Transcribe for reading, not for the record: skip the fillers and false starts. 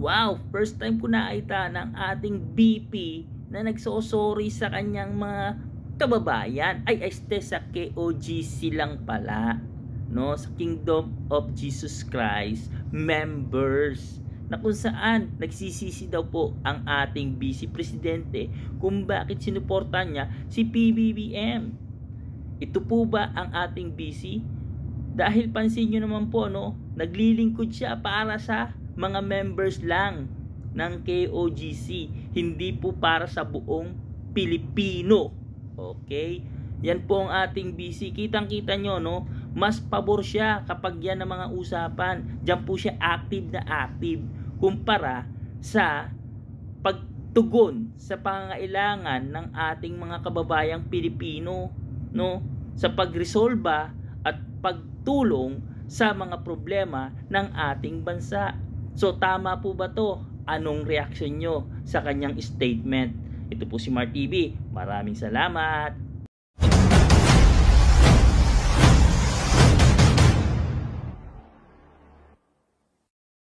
Wow, first time ko nakita ng ating VP na nagsosorry sa kanyang mga kababayan. Ay, sa KOGC lang pala. No, sa Kingdom of Jesus Christ members, na kung saan nagsisisi daw po ang ating Vice Presidente kung bakit sinuportahan niya si PBBM. Ito po ba ang ating VC? Dahil pansin nyo naman po, no, naglilingkod siya para sa mga members lang ng KOGC, hindi po para sa buong Pilipino. Okay? Yan po ang ating BC. Kitang-kita nyo, no? Mas pabor siya kapag yan ang mga usapan. Diyan po siya active na active kumpara sa pagtugon sa pangangailangan ng ating mga kababayang Pilipino, no? Sa pagresolba at pagtulong sa mga problema ng ating bansa. So tama po ba to? Anong reaksyon nyo sa kanyang statement? Ito po si Mar TV. Maraming salamat.